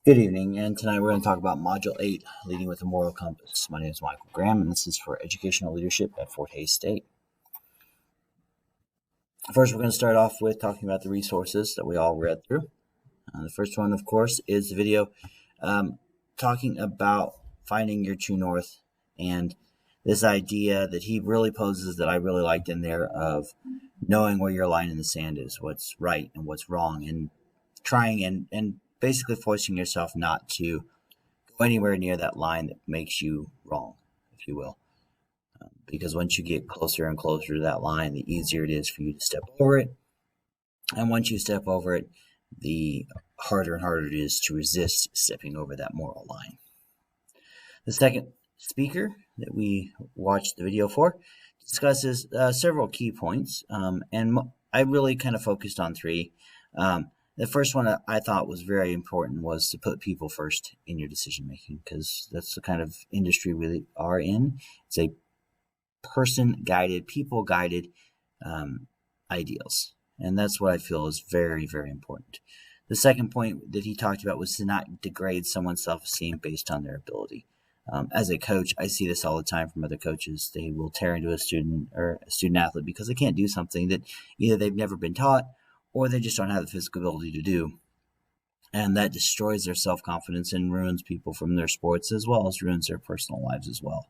Good evening, and tonight we're going to talk about Module 8, Leading with a Moral Compass. My name is Michael Graham, and this is for Educational Leadership at Fort Hays State. First, we're going to start off with talking about the resources that we all read through. The first one, of course, is the video talking about finding your true north, and this idea that he really poses that I really liked in there of knowing where your line in the sand is, what's right and what's wrong, and trying and basically forcing yourself not to go anywhere near that line that makes you wrong, if you will. Because once you get closer and closer to that line, the easier it is for you to step over it. And once you step over it, the harder and harder it is to resist stepping over that moral line. The second speaker that we watched the video for discusses several key points, and I really kind of focused on three. The first one I thought was very important was to put people first in your decision making, because that's the kind of industry we are in. It's a person-guided, people-guided ideals, and that's what I feel is very, very important. The second point that he talked about was to not degrade someone's self-esteem based on their ability. As a coach, I see this all the time from other coaches. They will tear into a student or a student athlete because they can't do something that either they've never been taught or they just don't have the physical ability to do. And that destroys their self-confidence and ruins people from their sports as well as ruins their personal lives as well.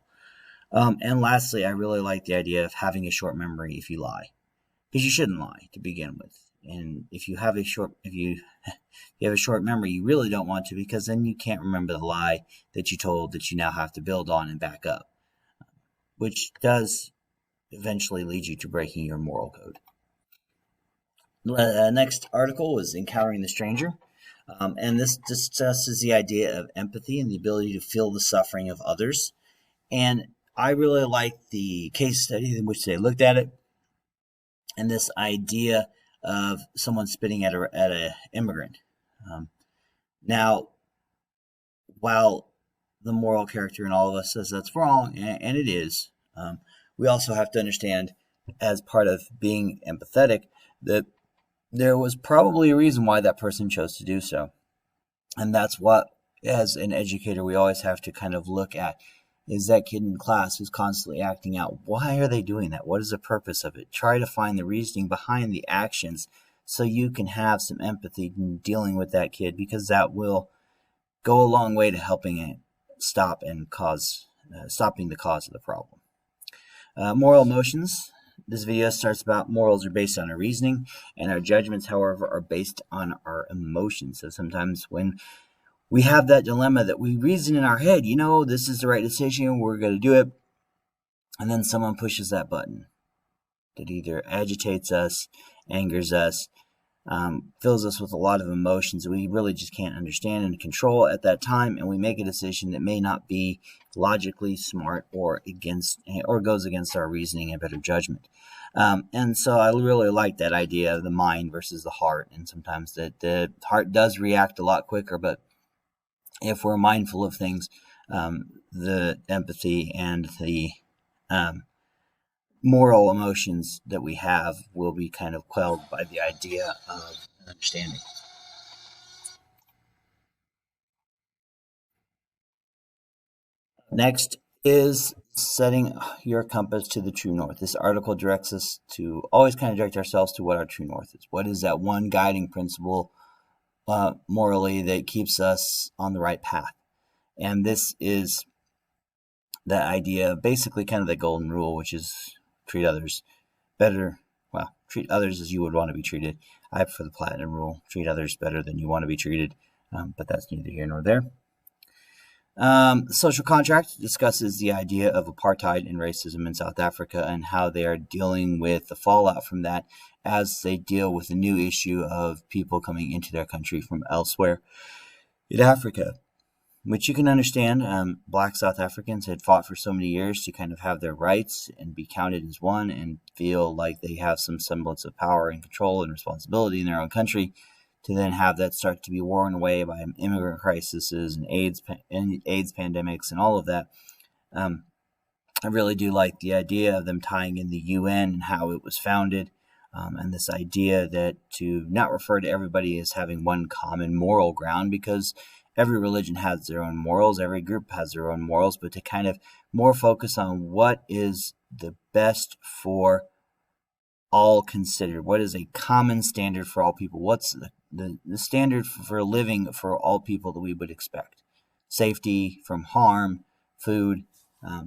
And lastly, I really like the idea of having a short memory if you lie, because you shouldn't lie to begin with. And if you have a short memory, you really don't want to, because then you can't remember the lie that you told that you now have to build on and back up, which does eventually lead you to breaking your moral code. Next article was Encountering the Stranger, and this discusses the idea of empathy and the ability to feel the suffering of others. And I really like the case study in which they looked at it, and this idea of someone spitting at a immigrant. Now, while the moral character in all of us says that's wrong, and it is, we also have to understand, as part of being empathetic, that there was probably a reason why that person chose to do so. And that's what, as an educator, we always have to kind of look at. Is that kid in class who's constantly acting out, why are they doing that? What is the purpose of it? Try to find the reasoning behind the actions so you can have some empathy in dealing with that kid, because that will go a long way to helping it stopping the cause of the problem. Moral emotions. This video starts about morals are based on our reasoning, and our judgments, however, are based on our emotions. So sometimes when we have that dilemma that we reason in our head, this is the right decision, we're going to do it, and then someone pushes that button that either agitates us, angers us, fills us with a lot of emotions that we really just can't understand and control at that time, and we make a decision that may not be logically smart or goes against our reasoning and better judgment. And so I really like that idea of the mind versus the heart, and sometimes that the heart does react a lot quicker, but if we're mindful of things, the empathy and the moral emotions that we have will be kind of quelled by the idea of understanding. Next is setting your compass to the true north. This article directs us to always kind of direct ourselves to what our true north is. What is that one guiding principle morally that keeps us on the right path? And this is the idea of basically kind of the golden rule, which is treat others as you would want to be treated. I prefer the platinum rule, treat others better than you want to be treated, but that's neither here nor there. Social contract discusses the idea of apartheid and racism in South Africa and how they are dealing with the fallout from that as they deal with the new issue of people coming into their country from elsewhere in Africa, which you can understand. Black South Africans had fought for so many years to kind of have their rights and be counted as one and feel like they have some semblance of power and control and responsibility in their own country, to then have that start to be worn away by immigrant crises and AIDS pandemics and all of that. I really do like the idea of them tying in the UN and how it was founded, and this idea that to not refer to everybody as having one common moral ground, because every religion has their own morals, every group has their own morals, but to kind of more focus on what is the best for all considered. What is a common standard for all people? What's the standard for living for all people that we would expect? Safety from harm, food,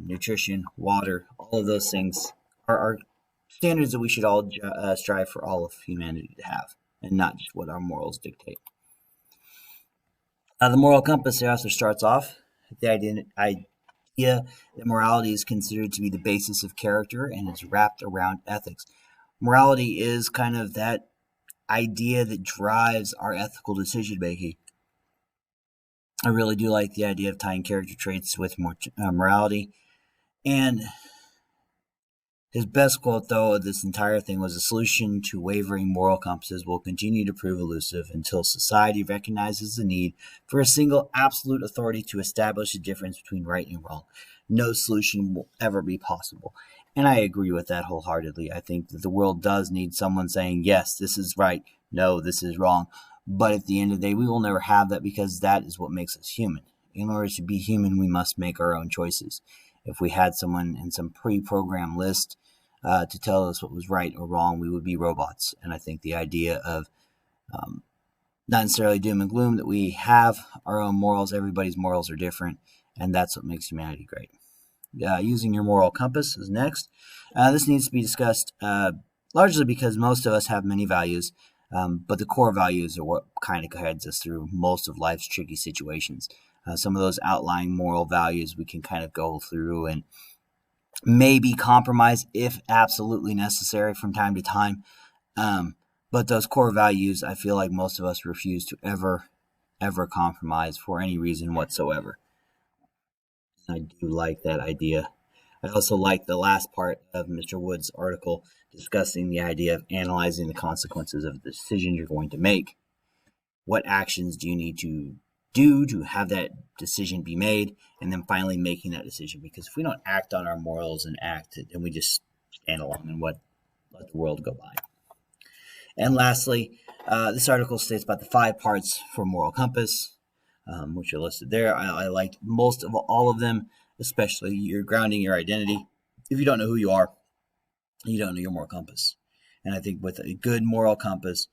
nutrition, water, all of those things are standards that we should all strive for all of humanity to have, and not just what our morals dictate. The moral compass also starts off with the idea that morality is considered to be the basis of character and is wrapped around ethics. Morality is kind of that idea that drives our ethical decision making. I really do like the idea of tying character traits with morality. And his best quote, though, of this entire thing was, "The solution to wavering moral compasses will continue to prove elusive until society recognizes the need for a single absolute authority to establish the difference between right and wrong. No solution will ever be possible." And I agree with that wholeheartedly. I think that the world does need someone saying, yes, this is right, no, this is wrong. But at the end of the day, we will never have that, because that is what makes us human. In order to be human, we must make our own choices. If we had someone in some pre-programmed list to tell us what was right or wrong, we would be robots. And I think the idea of not necessarily doom and gloom, that we have our own morals, everybody's morals are different, and that's what makes humanity great. Using your moral compass is next. This needs to be discussed largely because most of us have many values, but the core values are what kind of guides us through most of life's tricky situations. Some of those outlying moral values we can kind of go through and maybe compromise if absolutely necessary from time to time. But those core values, I feel like most of us refuse to ever compromise for any reason whatsoever. I do like that idea. I also like the last part of Mr. Wood's article discussing the idea of analyzing the consequences of the decision you're going to make. What actions do you need to do to have that decision be made, and then finally making that decision? Because if we don't act on our morals and act, then we just stand along and let the world go by. And lastly, this article states about the 5 parts for moral compass, which are listed there. I liked most of all of them, especially you're grounding your identity. If you don't know who you are, you don't know your moral compass. And I think with a good moral compass,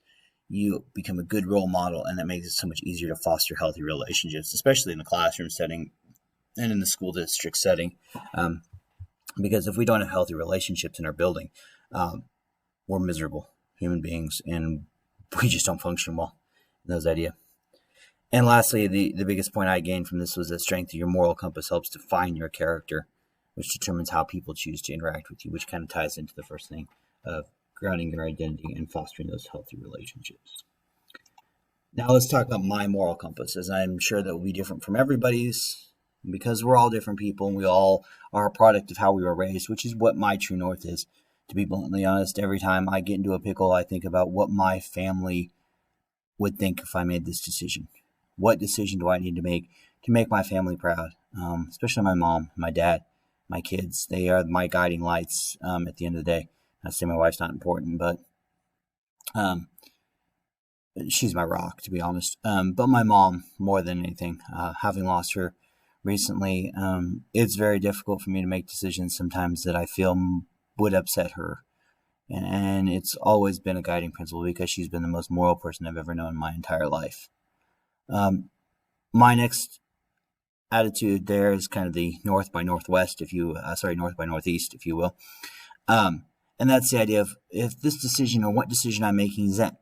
you become a good role model, and that makes it so much easier to foster healthy relationships, especially in the classroom setting and in the school district setting. Because if we don't have healthy relationships in our building, we're miserable human beings, and we just don't function well in those ideas. And lastly, the biggest point I gained from this was that strength of your moral compass helps define your character, which determines how people choose to interact with you, which kind of ties into the first thing of grounding your identity and fostering those healthy relationships. Now let's talk about my moral compass, as I'm sure that will be different from everybody's, because we're all different people and we all are a product of how we were raised, which is what my true north is. To be bluntly honest, every time I get into a pickle, I think about what my family would think if I made this decision. What decision do I need to make my family proud? Especially my mom, my dad, my kids. They are my guiding lights at the end of the day. I say my wife's not important, but she's my rock, to be honest. But my mom, more than anything, having lost her recently, it's very difficult for me to make decisions sometimes that I feel would upset her. And it's always been a guiding principle, because she's been the most moral person I've ever known in my entire life. My next attitude there is kind of the north by northeast, if you will. And that's the idea of, if this decision or what decision I'm making, does that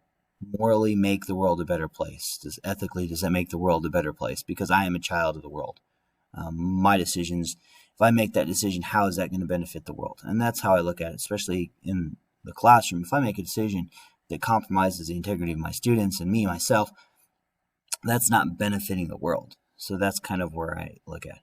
morally make the world a better place? Does that make the world a better place? Because I am a child of the world. My decisions, if I make that decision, how is that going to benefit the world? And that's how I look at it, especially in the classroom. If I make a decision that compromises the integrity of my students and myself, that's not benefiting the world. So that's kind of where I look at.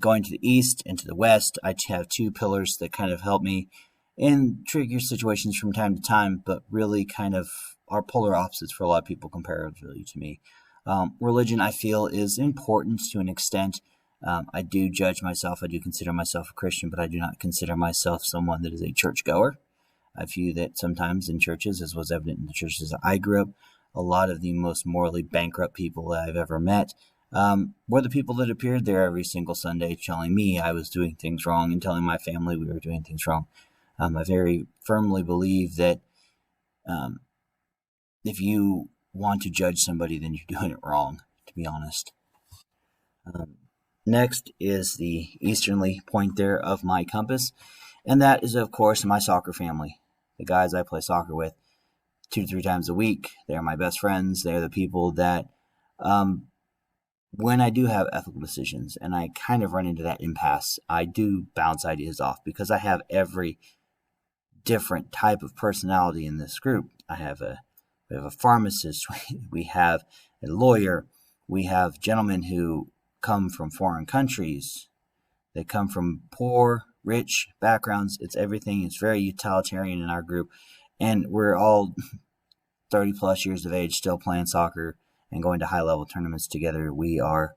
Going to the east and to the west, I have 2 pillars that kind of help me in trickier situations from time to time, but really kind of are polar opposites for a lot of people comparatively to me. Religion, I feel, is important to an extent. I do judge myself. I do consider myself a Christian, but I do not consider myself someone that is a churchgoer. I view that sometimes in churches, as was evident in the churches that I grew up, a lot of the most morally bankrupt people that I've ever met were the people that appeared there every single Sunday telling me I was doing things wrong and telling my family we were doing things wrong. I very firmly believe that if you want to judge somebody, then you're doing it wrong, to be honest. Next is the easterly point there of my compass, and that is, of course, my soccer family. The guys I play soccer with 2 to 3 times a week. They're my best friends. They're the people that, when I do have ethical decisions and I kind of run into that impasse, I do bounce ideas off because I have every different type of personality in this group. We have a pharmacist, we have a lawyer, we have gentlemen who come from foreign countries. They come from poor, rich backgrounds. It's everything. It's very utilitarian in our group. And we're all 30 plus years of age still playing soccer and going to high level tournaments together. We are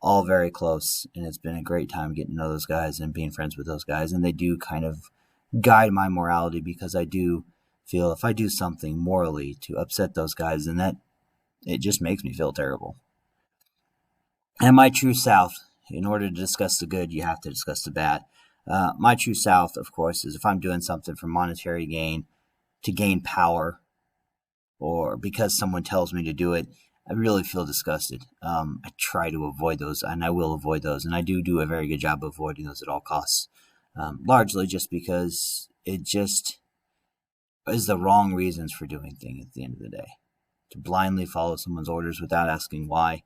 all very close, and it's been a great time getting to know those guys and being friends with those guys. And they do kind of guide my morality, because I do feel if I do something morally to upset those guys, then that it just makes me feel terrible. And my true south, in order to discuss the good, you have to discuss the bad. My true south, of course, is if I'm doing something for monetary gain, to gain power, or because someone tells me to do it, I really feel disgusted. I try to avoid those, and I will avoid those, and I do a very good job of avoiding those at all costs, largely just because it just is the wrong reasons for doing things at the end of the day. To blindly follow someone's orders without asking why,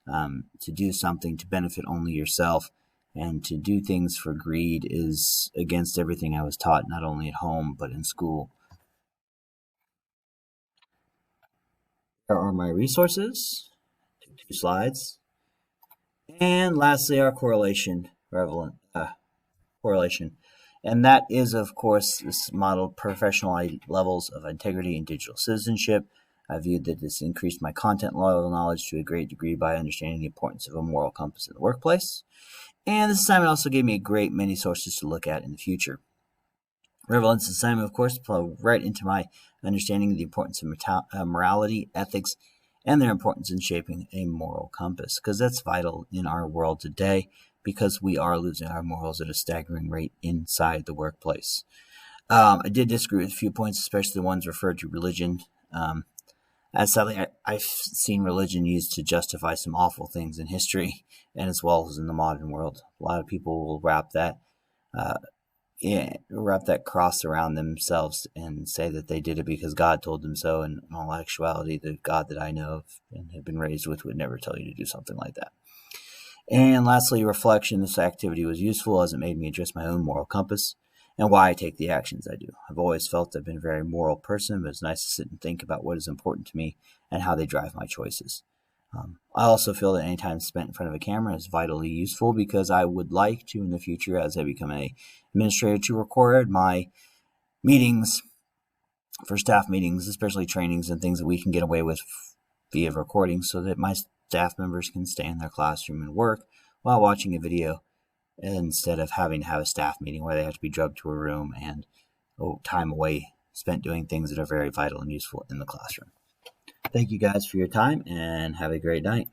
to do something to benefit only yourself, and to do things for greed is against everything I was taught, not only at home, but in school. There are my resources, 2 slides. And lastly, our correlation, correlation. And that is, of course, this modeled professional levels of integrity and digital citizenship. I viewed that this increased my content level knowledge to a great degree by understanding the importance of a moral compass in the workplace. And this assignment also gave me a great many sources to look at in the future. Relevance assignment, of course, plowed right into my understanding of the importance of morality, ethics, and their importance in shaping a moral compass, because that's vital in our world today, because we are losing our morals at a staggering rate inside the workplace. I did disagree with a few points, especially the ones referred to religion. As sadly, I've seen religion used to justify some awful things in history, and as well as in the modern world. A lot of people will wrap that cross around themselves and say that they did it because God told them so. And in all actuality, the God that I know of and have been raised with would never tell you to do something like that. And lastly, reflection. This activity was useful as it made me address my own moral compass and why I take the actions I do. I've always felt I've been a very moral person, but it's nice to sit and think about what is important to me and how they drive my choices. I also feel that any time spent in front of a camera is vitally useful, because I would like to, in the future, as I become an administrator, to record my meetings for staff meetings, especially trainings and things that we can get away with via recording, so that my staff members can stay in their classroom and work while watching a video, instead of having to have a staff meeting where they have to be drugged to a room and time away spent doing things that are very vital and useful in the classroom. Thank you guys for your time, and have a great night.